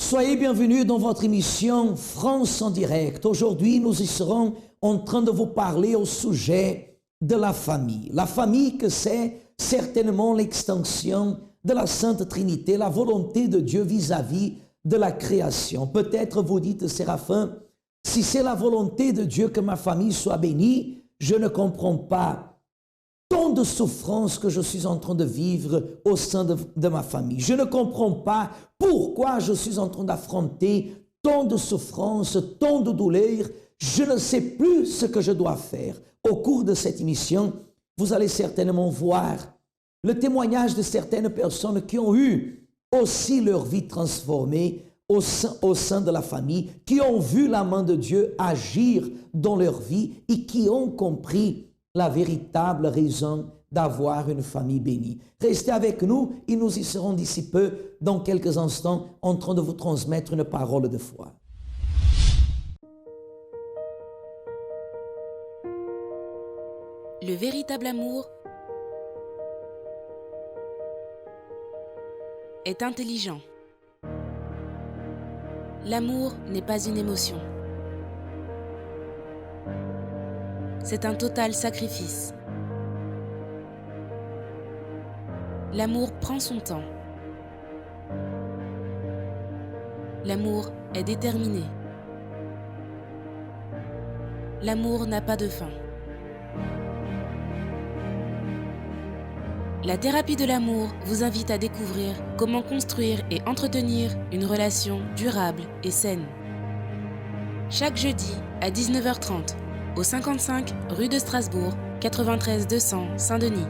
Soyez bienvenus dans votre émission France en direct. Aujourd'hui, nous y serons en train de vous parler au sujet de la famille. La famille que c'est certainement l'extension de la Sainte Trinité, la volonté de Dieu vis-à-vis de la création. Peut-être vous dites, Séraphin, si c'est la volonté de Dieu que ma famille soit bénie, je ne comprends pas tant de souffrances que je suis en train de vivre au sein de ma famille. Je ne comprends pas pourquoi je suis en train d'affronter tant de souffrances, tant de douleurs. Je ne sais plus ce que je dois faire. Au cours de cette émission, vous allez certainement voir le témoignage de certaines personnes qui ont eu aussi leur vie transformée au sein de la famille, qui ont vu la main de Dieu agir dans leur vie et qui ont compris la véritable raison d'avoir une famille bénie. Restez avec nous et nous y serons d'ici peu, dans quelques instants, en train de vous transmettre une parole de foi. Le véritable amour est intelligent. L'amour n'est pas une émotion. C'est un total sacrifice. L'amour prend son temps. L'amour est déterminé. L'amour n'a pas de fin. La thérapie de l'amour vous invite à découvrir comment construire et entretenir une relation durable et saine. Chaque jeudi à 19h30, au 55 rue de Strasbourg, 93 200 Saint-Denis.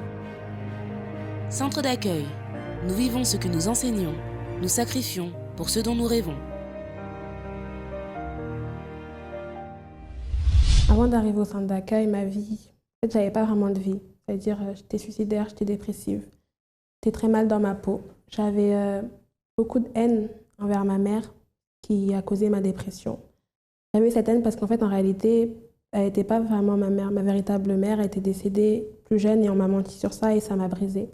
Centre d'accueil. Nous vivons ce que nous enseignons. Nous sacrifions pour ce dont nous rêvons. Avant d'arriver au centre d'accueil, ma vie, en fait, j'avais pas vraiment de vie. C'est-à-dire, j'étais suicidaire, j'étais dépressive. J'étais très mal dans ma peau. J'avais beaucoup de haine envers ma mère qui a causé ma dépression. J'avais cette haine parce qu'en fait, en réalité, elle n'était pas vraiment ma mère. Ma véritable mère était décédée plus jeune et on m'a menti sur ça et ça m'a brisée.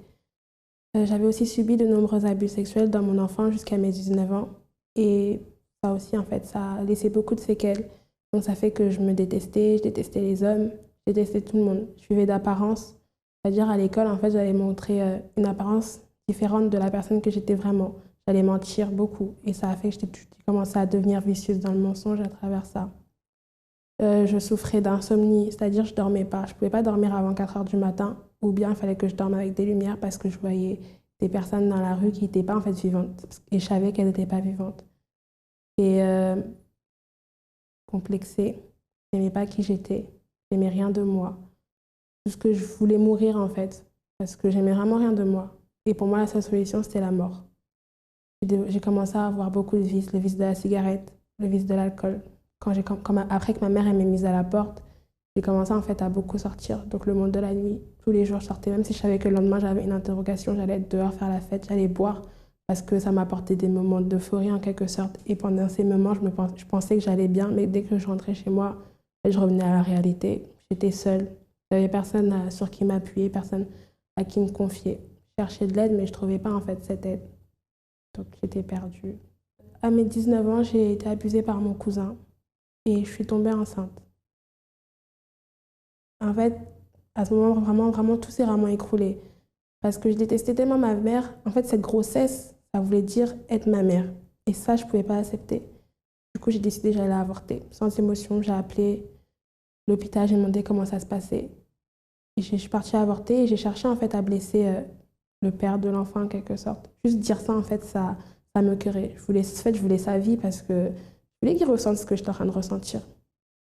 J'avais aussi subi de nombreux abus sexuels dans mon enfance jusqu'à mes 19 ans. Et ça aussi, en fait, ça a laissé beaucoup de séquelles. Donc ça fait que je me détestais, je détestais les hommes, je détestais tout le monde. Je vivais d'apparence. C'est-à-dire à l'école, en fait, j'allais montrer une apparence différente de la personne que j'étais vraiment. J'allais mentir beaucoup. Et ça a fait que j'ai commencé à devenir vicieuse dans le mensonge à travers ça. Je souffrais d'insomnie, c'est-à-dire je ne dormais pas. Je ne pouvais pas dormir avant 4 heures du matin, ou bien il fallait que je dorme avec des lumières parce que je voyais des personnes dans la rue qui n'étaient pas en fait vivantes. Et je savais qu'elles n'étaient pas vivantes. Et complexée, je n'aimais pas qui j'étais, je n'aimais rien de moi. Tout ce que je voulais mourir en fait, parce que j'aimais vraiment rien de moi. Et pour moi, la seule solution, c'était la mort. J'ai commencé à avoir beaucoup de vices, le vice de la cigarette, le vice de l'alcool. Après que ma mère m'ait mise à la porte, j'ai commencé en fait à beaucoup sortir. Donc le monde de la nuit, tous les jours je sortais, même si je savais que le lendemain j'avais une interrogation, j'allais être dehors faire la fête, j'allais boire, parce que ça m'apportait des moments d'euphorie en quelque sorte. Et pendant ces moments, je pensais que j'allais bien, mais dès que je rentrais chez moi, je revenais à la réalité. J'étais seule, j'avais personne sur qui m'appuyer, personne à qui me confier. Je cherchais de l'aide, mais je ne trouvais pas en fait cette aide. Donc j'étais perdue. À mes 19 ans, j'ai été abusée par mon cousin. Et je suis tombée enceinte. En fait, à ce moment, vraiment, tout s'est vraiment écroulé. Parce que je détestais tellement ma mère. En fait, cette grossesse, ça voulait dire être ma mère. Et ça, je ne pouvais pas accepter. Du coup, j'ai décidé que j'allais avorter. Sans émotion, j'ai appelé l'hôpital, j'ai demandé comment ça se passait. Et je suis partie avorter et j'ai cherché en fait à blesser le père de l'enfant en quelque sorte. Juste dire ça, en fait, ça me cœurait. Je voulais sa vie parce que je voulais qu'il ressente ce que j'étais en train de ressentir.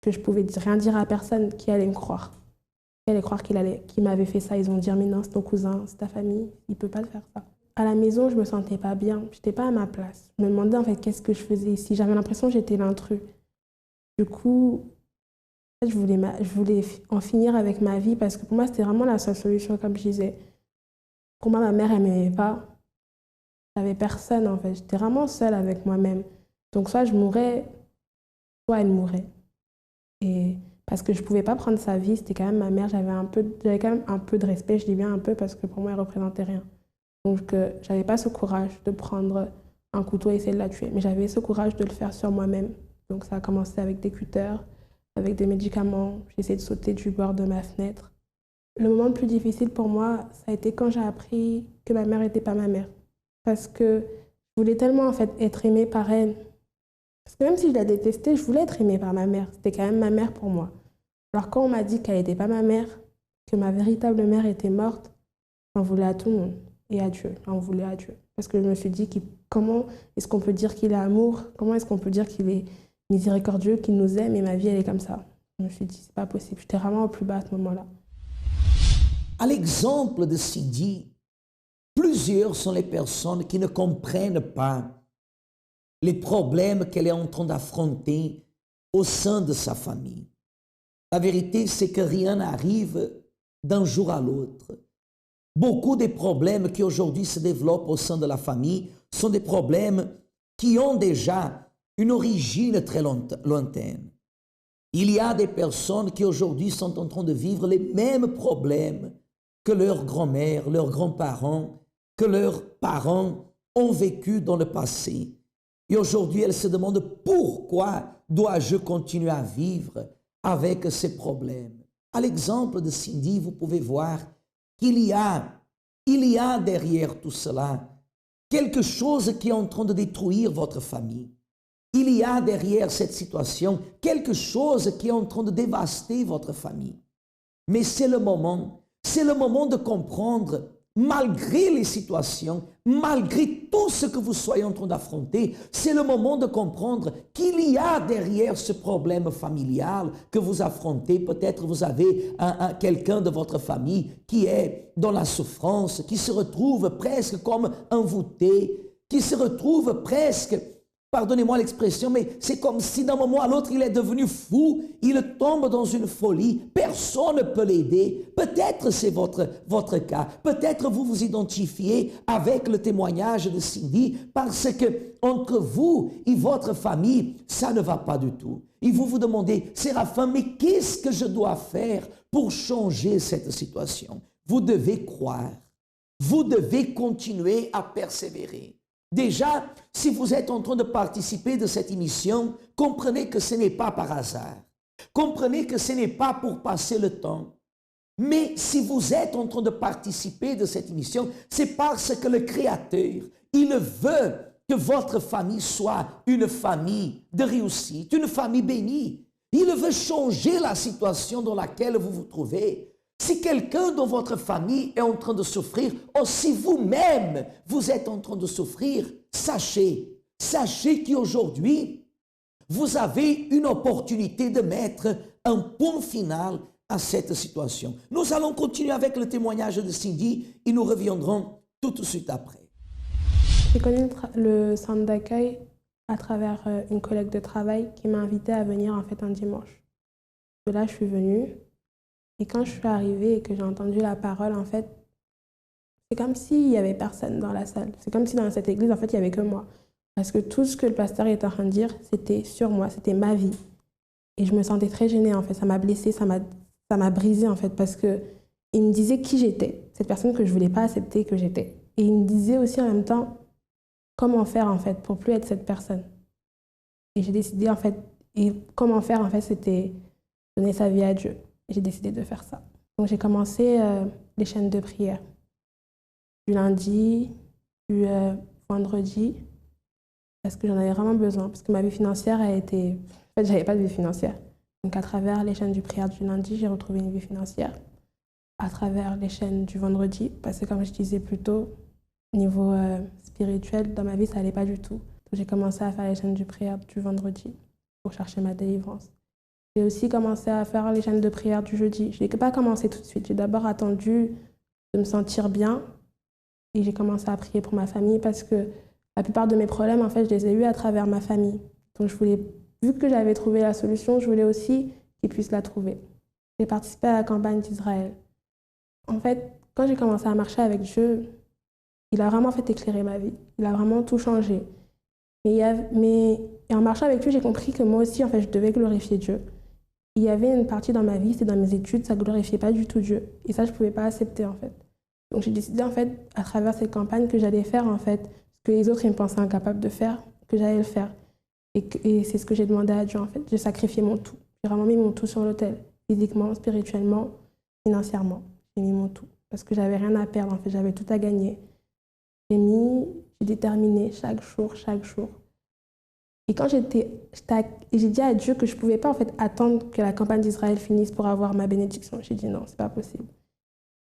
Que je pouvais rien dire à personne qui allait me croire. Qui allait croire qu'il m'avait fait ça. Ils vont dire, mais non, c'est ton cousin, c'est ta famille, il ne peut pas te faire ça. À la maison, je ne me sentais pas bien. Je n'étais pas à ma place. Je me demandais en fait qu'est-ce que je faisais ici. J'avais l'impression que j'étais l'intrus. Du coup, je voulais en finir avec ma vie parce que pour moi, c'était vraiment la seule solution, comme je disais. Pour moi, ma mère, elle ne m'aimait pas. J'avais personne en fait. J'étais vraiment seule avec moi-même. Donc soit je mourais, soit elle mourait. Et parce que je ne pouvais pas prendre sa vie, c'était quand même ma mère, j'avais quand même un peu de respect, je dis bien un peu parce que pour moi elle ne représentait rien. Donc je n'avais pas ce courage de prendre un couteau et essayer de la tuer. Mais j'avais ce courage de le faire sur moi-même. Donc ça a commencé avec des cutters, avec des médicaments. J'ai essayé de sauter du bord de ma fenêtre. Le moment le plus difficile pour moi, ça a été quand j'ai appris que ma mère n'était pas ma mère. Parce que je voulais tellement en fait être aimée par elle. Parce que même si je la détestais, je voulais être aimée par ma mère. C'était quand même ma mère pour moi. Alors quand on m'a dit qu'elle n'était pas ma mère, que ma véritable mère était morte, j'en voulais à tout le monde. Et à Dieu, j'en voulais à Dieu. Parce que je me suis dit, comment est-ce qu'on peut dire qu'il est amour? Comment est-ce qu'on peut dire qu'il est miséricordieux, qu'il nous aime? Et ma vie, elle est comme ça. Je me suis dit, c'est pas possible. J'étais vraiment au plus bas à ce moment-là. À l'exemple de Cindy, plusieurs sont les personnes qui ne comprennent pas les problèmes qu'elle est en train d'affronter au sein de sa famille. La vérité, c'est que rien n'arrive d'un jour à l'autre. Beaucoup des problèmes qui aujourd'hui se développent au sein de la famille sont des problèmes qui ont déjà une origine très lointaine. Il y a des personnes qui aujourd'hui sont en train de vivre les mêmes problèmes que leurs grand-mères, leurs grands-parents, que leurs parents ont vécu dans le passé. Et aujourd'hui, elles se demandent pourquoi dois-je continuer à vivre avec ces problèmes. À l'exemple de Cindy, vous pouvez voir qu'il y a derrière tout cela quelque chose qui est en train de détruire votre famille. Il y a derrière cette situation quelque chose qui est en train de dévaster votre famille. Mais c'est le moment de comprendre, malgré les situations, malgré tout ce que vous soyez en train d'affronter, c'est le moment de comprendre qu'il y a derrière ce problème familial que vous affrontez. Peut-être vous avez quelqu'un de votre famille qui est dans la souffrance, qui se retrouve presque comme envoûté, qui se retrouve presque, pardonnez-moi l'expression, mais c'est comme si d'un moment à l'autre, il est devenu fou, il tombe dans une folie, personne ne peut l'aider. Peut-être c'est votre cas, peut-être vous vous identifiez avec le témoignage de Cindy parce que entre vous et votre famille, ça ne va pas du tout. Et vous vous demandez, Séraphin, mais qu'est-ce que je dois faire pour changer cette situation? Vous devez croire, vous devez continuer à persévérer. Déjà, si vous êtes en train de participer de cette émission, comprenez que ce n'est pas par hasard. Comprenez que ce n'est pas pour passer le temps. Mais si vous êtes en train de participer de cette émission, c'est parce que le Créateur, il veut que votre famille soit une famille de réussite, une famille bénie. Il veut changer la situation dans laquelle vous vous trouvez. Si quelqu'un dans votre famille est en train de souffrir, ou si vous-même vous êtes en train de souffrir, sachez qu'aujourd'hui, vous avez une opportunité de mettre un point final à cette situation. Nous allons continuer avec le témoignage de Cindy et nous reviendrons tout de suite après. J'ai connu le centre d'accueil à travers une collègue de travail qui m'a invitée à venir en fait un dimanche. De là, je suis venue. Et quand je suis arrivée et que j'ai entendu la parole, en fait, c'est comme s'il n'y avait personne dans la salle. C'est comme si dans cette église, en fait, il n'y avait que moi. Parce que tout ce que le pasteur était en train de dire, c'était sur moi, c'était ma vie. Et je me sentais très gênée, en fait. Ça m'a blessée, ça m'a brisée, en fait, parce qu'il me disait qui j'étais, cette personne que je ne voulais pas accepter que j'étais. Et il me disait aussi en même temps comment faire, en fait, pour plus être cette personne. Et j'ai décidé, en fait, et comment faire, en fait, c'était donner sa vie à Dieu. J'ai décidé de faire ça. Donc j'ai commencé les chaînes de prière. Du lundi, du vendredi, parce que j'en avais vraiment besoin, parce que ma vie financière a été... En fait, j'avais pas de vie financière. Donc à travers les chaînes de prière du lundi, j'ai retrouvé une vie financière. À travers les chaînes du vendredi, parce que comme je disais plus tôt, niveau spirituel, dans ma vie, ça n'allait pas du tout. Donc j'ai commencé à faire les chaînes de prière du vendredi pour chercher ma délivrance. J'ai aussi commencé à faire les chaînes de prière du jeudi. Je n'ai pas commencé tout de suite. J'ai d'abord attendu de me sentir bien et j'ai commencé à prier pour ma famille parce que la plupart de mes problèmes, en fait, je les ai eus à travers ma famille. Donc, vu que j'avais trouvé la solution, je voulais aussi qu'ils puissent la trouver. J'ai participé à la campagne d'Israël. En fait, quand j'ai commencé à marcher avec Dieu, il a vraiment fait éclairer ma vie. Il a vraiment tout changé. Et en marchant avec lui, j'ai compris que moi aussi, en fait, je devais glorifier Dieu. Il y avait une partie dans ma vie, c'est dans mes études, ça ne glorifiait pas du tout Dieu. Et ça, je ne pouvais pas accepter, en fait. Donc, j'ai décidé, en fait, à travers cette campagne, que j'allais faire, en fait, que les autres ils me pensaient incapable de faire, que j'allais le faire. Et c'est ce que j'ai demandé à Dieu en fait. J'ai sacrifié mon tout. J'ai vraiment mis mon tout sur l'autel. Physiquement, spirituellement, financièrement. J'ai mis mon tout. Parce que j'avais rien à perdre en fait, j'avais tout à gagner. J'ai déterminé chaque jour, chaque jour. Et quand j'ai dit à Dieu que je ne pouvais pas en fait attendre que la campagne d'Israël finisse pour avoir ma bénédiction. J'ai dit non, c'est pas possible.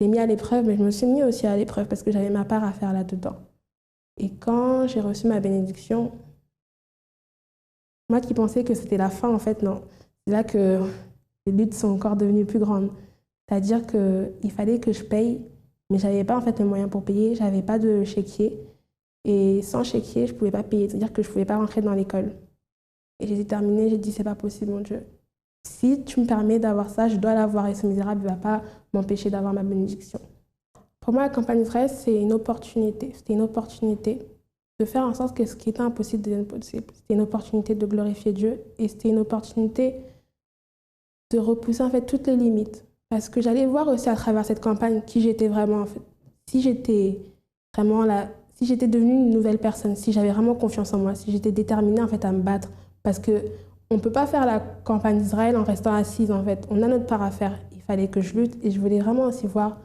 J'ai mis à l'épreuve, mais je me suis mis aussi à l'épreuve parce que j'avais ma part à faire là-dedans. Et quand j'ai reçu ma bénédiction, moi qui pensais que c'était la fin, en fait, non. C'est là que les luttes sont encore devenues plus grandes. C'est-à-dire qu'il fallait que je paye, mais je n'avais pas en fait les moyens pour payer, je n'avais pas de chéquier. Et sans chéquier, je ne pouvais pas payer, c'est-à-dire que je ne pouvais pas rentrer dans l'école. Et j'ai déterminé, j'ai dit, c'est pas possible, mon Dieu. Si tu me permets d'avoir ça, je dois l'avoir et ce misérable ne va pas m'empêcher d'avoir ma bénédiction. Pour moi, la campagne d'Israël, c'est une opportunité. C'était une opportunité de faire en sorte que ce qui était impossible devienne possible. C'était une opportunité de glorifier Dieu et c'était une opportunité de repousser en fait toutes les limites. Parce que j'allais voir aussi à travers cette campagne qui j'étais vraiment en fait. Si j'étais vraiment là, si j'étais devenue une nouvelle personne, si j'avais vraiment confiance en moi, si j'étais déterminée en fait à me battre, parce que on ne peut pas faire la campagne d'Israël en restant assise en fait. On a notre part à faire. Il fallait que je lutte et je voulais vraiment aussi voir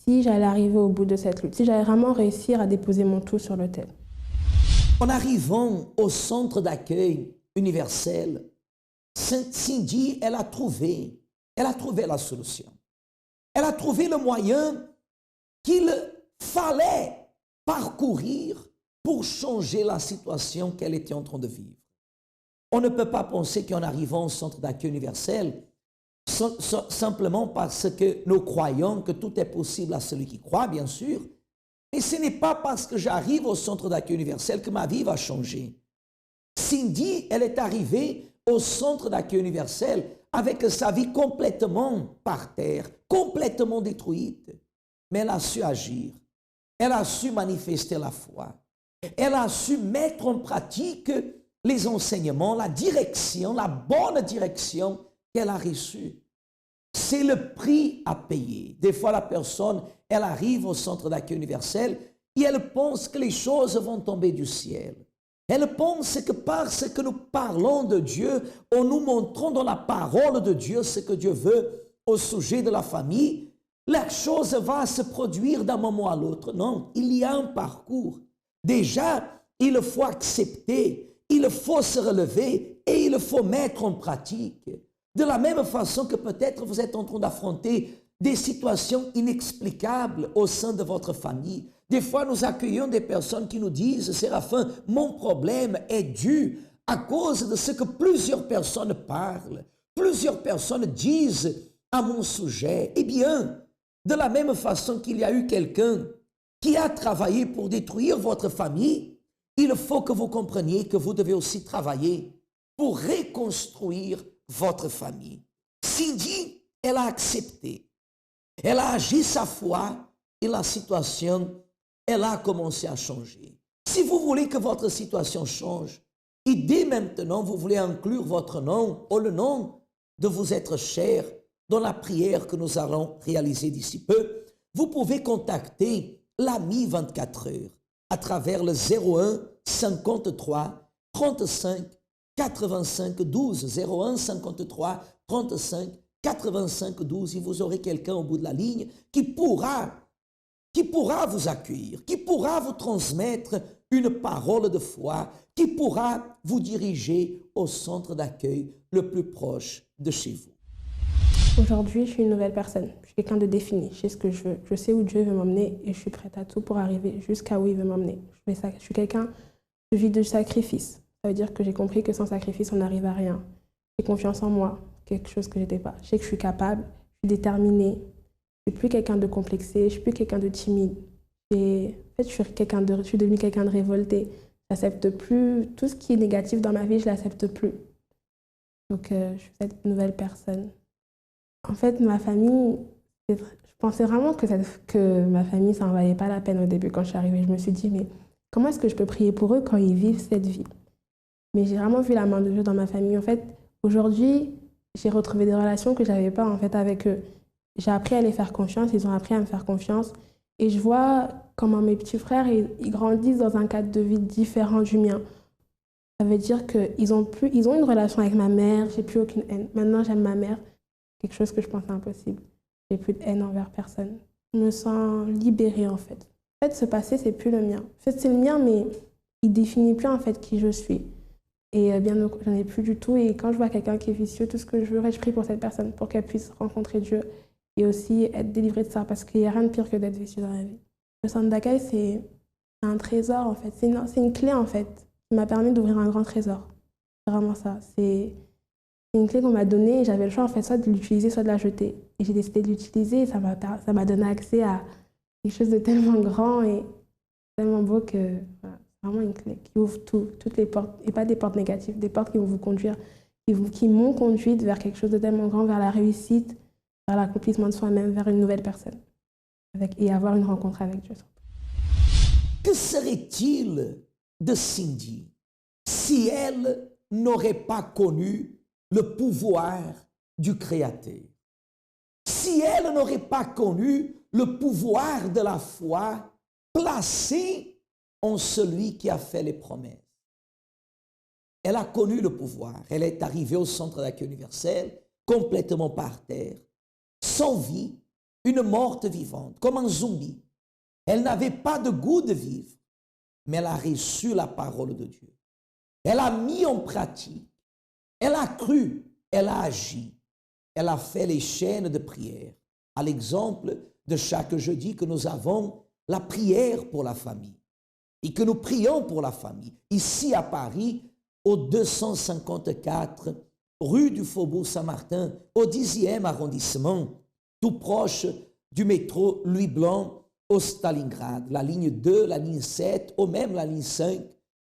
si j'allais arriver au bout de cette lutte, si j'allais vraiment réussir à déposer mon tout sur l'autel. En arrivant au centre d'accueil universel, Cindy, elle a trouvé la solution. Elle a trouvé le moyen qu'il fallait parcourir pour changer la situation qu'elle était en train de vivre. On ne peut pas penser qu'en arrivant au centre d'accueil universel, simplement parce que nous croyons que tout est possible à celui qui croit, bien sûr, mais ce n'est pas parce que j'arrive au centre d'accueil universel que ma vie va changer. Cindy, elle est arrivée au centre d'accueil universel avec sa vie complètement par terre, complètement détruite, mais elle a su agir, elle a su manifester la foi, elle a su mettre en pratique les enseignements, la direction, la bonne direction qu'elle a reçue. C'est le prix à payer. Des fois, la personne, elle arrive au centre d'accueil universel et elle pense que les choses vont tomber du ciel. Elle pense que parce que nous parlons de Dieu, en nous montrant dans la parole de Dieu ce que Dieu veut au sujet de la famille, la chose va se produire d'un moment à l'autre. Non, il y a un parcours. Déjà, il faut accepter, il faut se relever et il faut mettre en pratique. De la même façon que peut-être vous êtes en train d'affronter des situations inexplicables au sein de votre famille. Des fois, nous accueillons des personnes qui nous disent, Séraphin, mon problème est dû à cause de ce que plusieurs personnes parlent. Plusieurs personnes disent à mon sujet. Eh bien, de la même façon qu'il y a eu quelqu'un qui a travaillé pour détruire votre famille, il faut que vous compreniez que vous devez aussi travailler pour reconstruire votre famille. Cindy, elle a accepté. Elle a agi sa foi et la situation, elle a commencé à changer. Si vous voulez que votre situation change, et dès maintenant vous voulez inclure votre nom ou le nom de vous être cher dans la prière que nous allons réaliser d'ici peu, vous pouvez contacter l'ami 24 heures à travers le 01 53 35 85 12, 01 53 35 85 12, et vous aurez quelqu'un au bout de la ligne qui pourra vous accueillir, qui pourra vous transmettre une parole de foi, qui pourra vous diriger au centre d'accueil le plus proche de chez vous. Aujourd'hui, je suis une nouvelle personne. Je suis quelqu'un de défini. Je sais ce que je veux. Je sais où Dieu veut m'emmener et je suis prête à tout pour arriver jusqu'à où il veut m'emmener. Je suis quelqu'un de vie de sacrifice. Ça veut dire que j'ai compris que sans sacrifice, on n'arrive à rien. J'ai confiance en moi, quelque chose que je n'étais pas. Je sais que je suis capable, je suis déterminée. Je ne suis plus quelqu'un de complexé, je ne suis plus quelqu'un de timide. En fait, je suis devenue quelqu'un de révolté. Je n'accepte plus tout ce qui est négatif dans ma vie, je ne l'accepte plus. Donc, je suis cette nouvelle personne. En fait, ma famille, je pensais vraiment que ma famille, ça n'en valait pas la peine au début quand je suis arrivée. Je me suis dit, mais comment est-ce que je peux prier pour eux quand ils vivent cette vie? Mais j'ai vraiment vu la main de Dieu dans ma famille. En fait, aujourd'hui, j'ai retrouvé des relations que je n'avais pas en fait, avec eux. J'ai appris à les faire confiance, ils ont appris à me faire confiance. Et je vois comment mes petits frères, ils grandissent dans un cadre de vie différent du mien. Ça veut dire qu'ils ont une relation avec ma mère, j'ai plus aucune haine. Maintenant, j'aime ma mère, quelque chose que je pensais impossible. J'ai plus de haine envers personne. Je me sens libérée, en fait. En fait, ce passé, c'est plus le mien. En fait, c'est le mien, mais il définit plus, en fait, qui je suis. Et bien, j'en ai plus du tout. Et quand je vois quelqu'un qui est vicieux, tout ce que je veux, je prie pour cette personne, pour qu'elle puisse rencontrer Dieu et aussi être délivrée de ça, parce qu'il n'y a rien de pire que d'être vicieux dans la vie. Le centre d'accueil, c'est un trésor, en fait. C'est une clé, en fait, qui m'a permis d'ouvrir un grand trésor. C'est vraiment ça. C'est une clé qu'on m'a donnée et j'avais le choix, en fait, soit de l'utiliser, soit de la jeter. Et j'ai décidé de l'utiliser et ça m'a donné accès à quelque chose de tellement grand et tellement beau que voilà, c'est vraiment une clé qui ouvre toutes les portes, et pas des portes négatives, des portes qui vont vous conduire, qui m'ont conduite vers quelque chose de tellement grand, vers la réussite, vers l'accomplissement de soi-même, vers une nouvelle personne et avoir une rencontre avec Dieu. Que serait-il de Cindy si elle n'aurait pas connu le pouvoir du Créateur? Si elle n'aurait pas connu le pouvoir de la foi placé en celui qui a fait les promesses? Elle a connu le pouvoir. Elle est arrivée au centre d'accueil universel complètement par terre, sans vie, une morte vivante, comme un zombie. Elle n'avait pas de goût de vivre, mais elle a reçu la parole de Dieu. Elle a mis en pratique, elle a cru, elle a agi, elle a fait les chaînes de prière. À l'exemple de chaque jeudi que nous avons la prière pour la famille et que nous prions pour la famille. Ici à Paris, au 254 rue du Faubourg Saint-Martin, au 10e arrondissement, tout proche du métro Louis Blanc au Stalingrad, la ligne 2, la ligne 7 ou même la ligne 5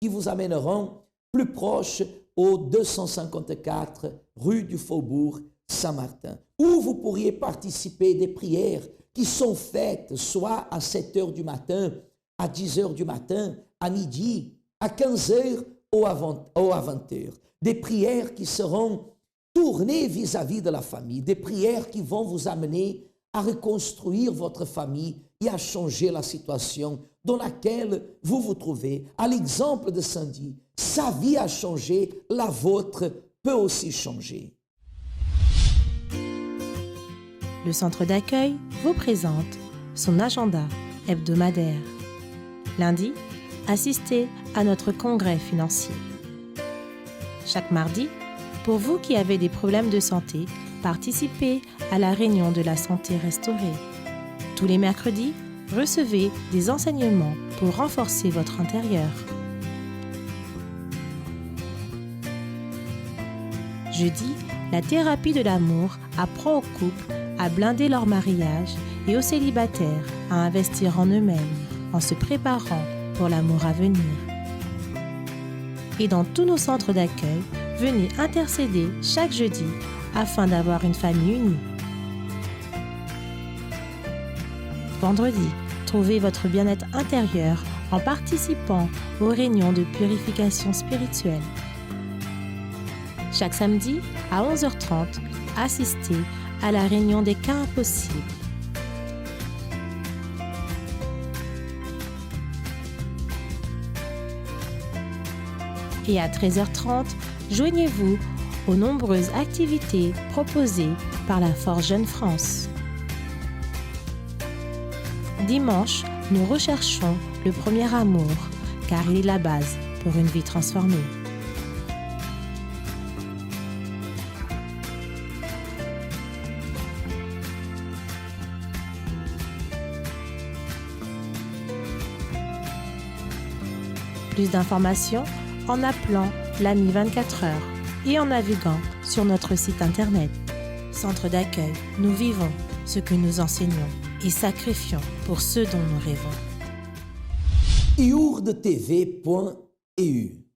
qui vous amèneront plus proche au 254 rue du Faubourg Saint-Martin, où vous pourriez participer des prières qui sont faites soit à 7 heures du matin, à 10 heures du matin, à midi, à 15 heures ou à 20 heures. Des prières qui seront tournées vis-à-vis de la famille, des prières qui vont vous amener à reconstruire votre famille et à changer la situation dans laquelle vous vous trouvez. À l'exemple de Cindy, sa vie a changé, la vôtre peut aussi changer. Le centre d'accueil vous présente son agenda hebdomadaire. Lundi, assistez à notre congrès financier. Chaque mardi, pour vous qui avez des problèmes de santé, participez à la réunion de la santé restaurée. Tous les mercredis, recevez des enseignements pour renforcer votre intérieur. Jeudi, la thérapie de l'amour apprend aux couples à blinder leur mariage et aux célibataires à investir en eux-mêmes en se préparant pour l'amour à venir. Et dans tous nos centres d'accueil, venez intercéder chaque jeudi afin d'avoir une famille unie. Vendredi, trouvez votre bien-être intérieur en participant aux réunions de purification spirituelle. Chaque samedi, à 11h30, assistez à la réunion des cas impossibles. Et à 13h30, joignez-vous aux nombreuses activités proposées par la Force Jeune France. Dimanche, nous recherchons le premier amour, car il est la base pour une vie transformée. Plus d'informations en appelant l'AMI 24 heures et en naviguant sur notre site internet. Centre d'accueil, nous vivons ce que nous enseignons et sacrifions pour ce dont nous rêvons. iurdetv.eu,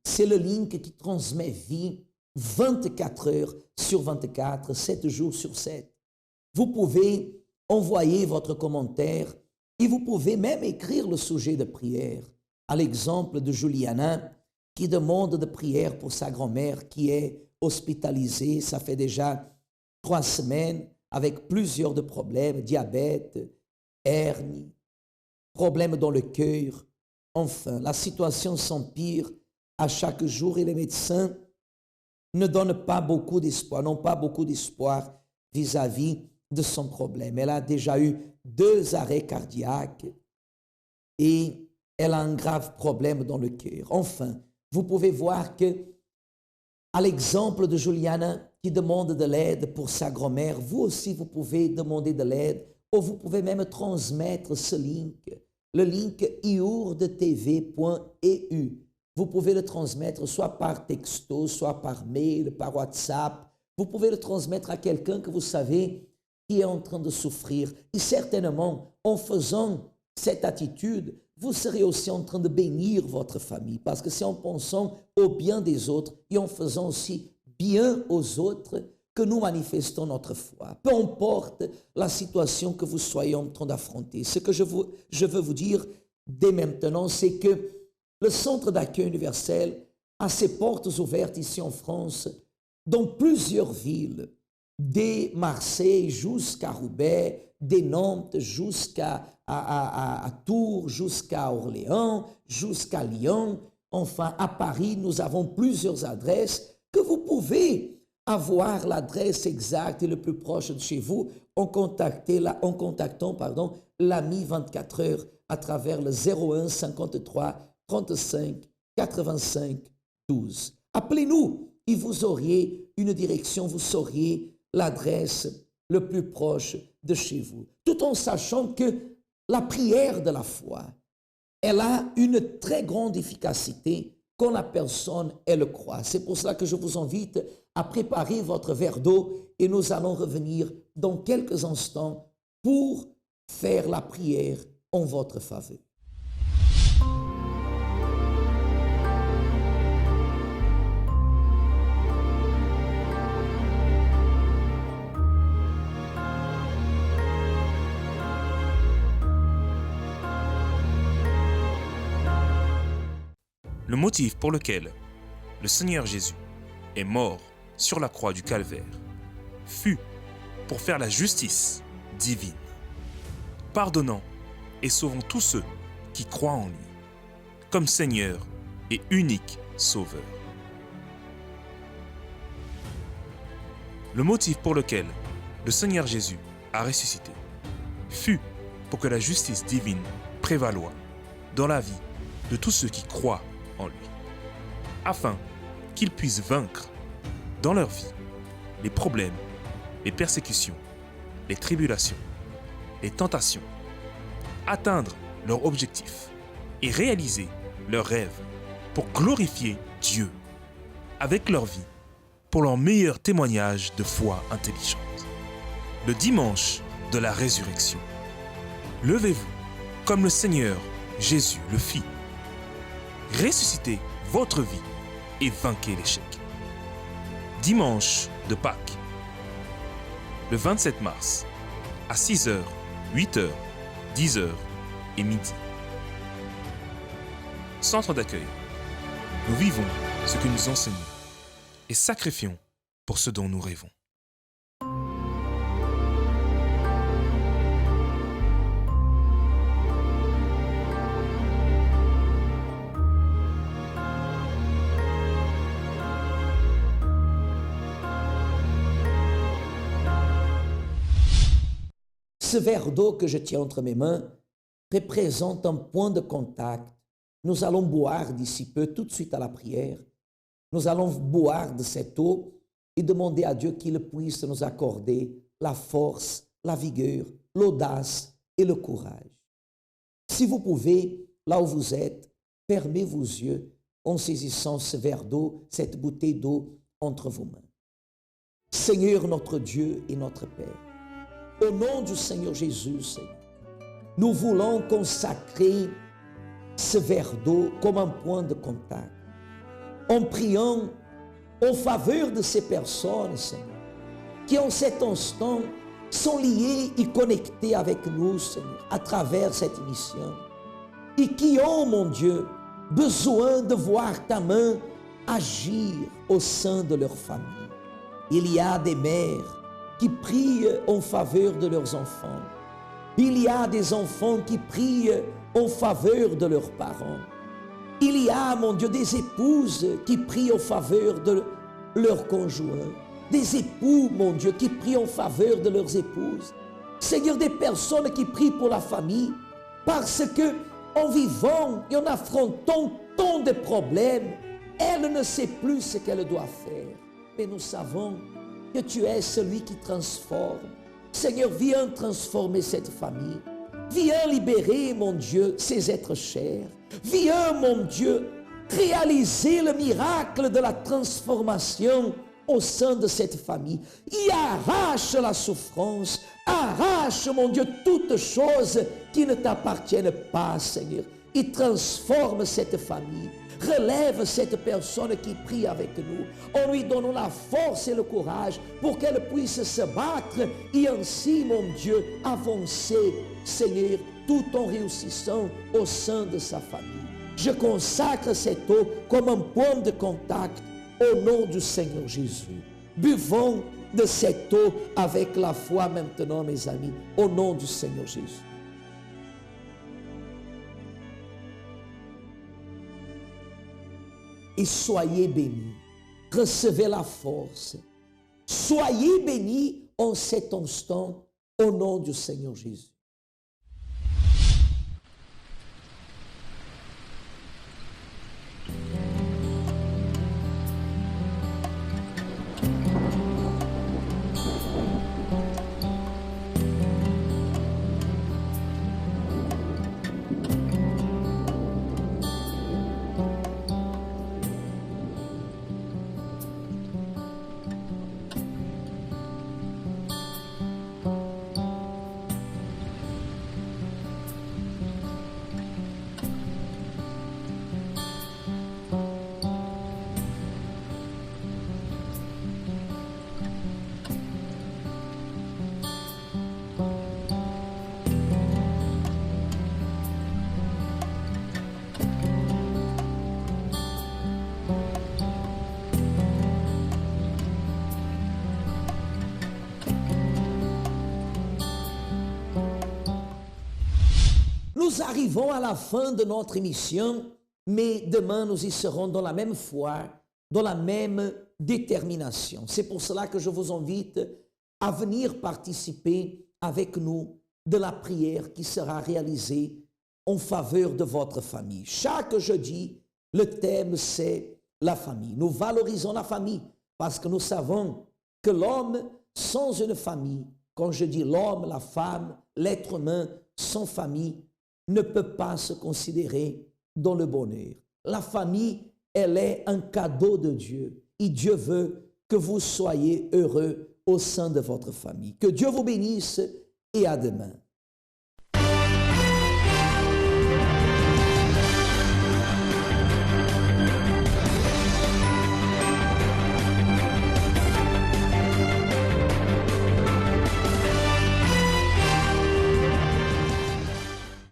c'est le link qui transmet vie 24 heures sur 24, 7 jours sur 7. Vous pouvez envoyer votre commentaire et vous pouvez même écrire le sujet de prière. À l'exemple de Juliana qui demande de prière pour sa grand-mère qui est hospitalisée, ça fait déjà 3 semaines avec plusieurs de problèmes, diabète, hernie, problèmes dans le cœur. Enfin, la situation s'empire à chaque jour et les médecins ne donnent pas beaucoup d'espoir, n'ont pas beaucoup d'espoir vis-à-vis de son problème. Elle a déjà eu 2 arrêts cardiaques et elle a un grave problème dans le cœur. Enfin, vous pouvez voir que, à l'exemple de Juliana qui demande de l'aide pour sa grand-mère, vous aussi vous pouvez demander de l'aide ou vous pouvez même transmettre ce link, le link iourdetv.eu. Vous pouvez le transmettre soit par texto, soit par mail, par WhatsApp. Vous pouvez le transmettre à quelqu'un que vous savez qui est en train de souffrir. Et certainement, en faisant cette attitude, vous serez aussi en train de bénir votre famille. Parce que c'est en pensant au bien des autres et en faisant aussi bien aux autres que nous manifestons notre foi. Peu importe la situation que vous soyez en train d'affronter. Ce que je veux vous dire dès maintenant, c'est que le Centre d'accueil universel a ses portes ouvertes ici en France, dans plusieurs villes, dès Marseille jusqu'à Roubaix, dès Nantes jusqu'à Tours, jusqu'à Orléans, jusqu'à Lyon. Enfin, à Paris, nous avons plusieurs adresses que vous pouvez avoir l'adresse exacte et le plus proche de chez vous en contactant l'AMI 24 heures à travers le 01 53 35 85 12. Appelez-nous et vous auriez une direction, vous sauriez l'adresse le plus proche de chez vous. Tout en sachant que la prière de la foi, elle a une très grande efficacité quand la personne, elle croit. C'est pour cela que je vous invite à préparer votre verre d'eau et nous allons revenir dans quelques instants pour faire la prière en votre faveur. Le motif pour lequel le Seigneur Jésus est mort sur la croix du Calvaire fut pour faire la justice divine, pardonnant et sauvant tous ceux qui croient en lui, comme Seigneur et unique Sauveur. Le motif pour lequel le Seigneur Jésus a ressuscité fut pour que la justice divine prévaloie dans la vie de tous ceux qui croient en lui, afin qu'ils puissent vaincre dans leur vie les problèmes, les persécutions, les tribulations, les tentations, atteindre leurs objectifs et réaliser leurs rêves pour glorifier Dieu avec leur vie pour leur meilleur témoignage de foi intelligente. Le dimanche de la résurrection, levez-vous comme le Seigneur Jésus le fit. Ressuscitez votre vie et vainquez l'échec. Dimanche de Pâques, le 27 mars, à 6h, 8h, 10h et midi. Centre d'accueil. Nous vivons ce que nous enseignons et sacrifions pour ce dont nous rêvons. Ce verre d'eau que je tiens entre mes mains représente un point de contact. Nous allons boire d'ici peu, tout de suite à la prière. Nous allons boire de cette eau et demander à Dieu qu'il puisse nous accorder la force, la vigueur, l'audace et le courage. Si vous pouvez, là où vous êtes, fermez vos yeux en saisissant ce verre d'eau, cette bouteille d'eau entre vos mains. Seigneur notre Dieu et notre Père, au nom du Seigneur Jésus, Seigneur, nous voulons consacrer ce verre d'eau comme un point de contact, en priant en faveur de ces personnes, Seigneur, qui en cet instant sont liées et connectées avec nous, Seigneur, à travers cette émission, et qui ont, mon Dieu, besoin de voir ta main agir au sein de leur famille. Il y a des mères qui prient en faveur de leurs enfants. Il y a des enfants qui prient en faveur de leurs parents. Il y a, mon Dieu, des épouses qui prient en faveur de leurs conjoints. Des époux, mon Dieu, qui prient en faveur de leurs épouses. Seigneur, des personnes qui prient pour la famille parce que en vivant et en affrontant tant de problèmes, elle ne sait plus ce qu'elle doit faire. Mais nous savons que tu es celui qui transforme. Seigneur, viens transformer cette famille. Viens libérer, mon Dieu, ces êtres chers. Viens, mon Dieu, réaliser le miracle de la transformation au sein de cette famille. Y arrache la souffrance, arrache, mon Dieu, toutes choses qui ne t'appartiennent pas, Seigneur. Il transforme cette famille. Relève cette personne qui prie avec nous. En lui donnant la force et le courage pour qu'elle puisse se battre et ainsi, mon Dieu, avancer, Seigneur, tout en réussissant au sein de sa famille. Je consacre cette eau comme un point de contact au nom du Seigneur Jésus. Buvons de cette eau avec la foi maintenant, mes amis, au nom du Seigneur Jésus. Et soyez bénis, recevez la force. Soyez bénis en cet instant au nom du Seigneur Jésus. Nous arrivons à la fin de notre émission, mais demain nous y serons dans la même foi, dans la même détermination. C'est pour cela que je vous invite à venir participer avec nous de la prière qui sera réalisée en faveur de votre famille. Chaque jeudi, le thème c'est la famille. Nous valorisons la famille parce que nous savons que l'homme sans une famille, quand je dis l'homme, la femme, l'être humain sans famille, ne peut pas se considérer dans le bonheur. La famille, elle est un cadeau de Dieu. Et Dieu veut que vous soyez heureux au sein de votre famille. Que Dieu vous bénisse et à demain.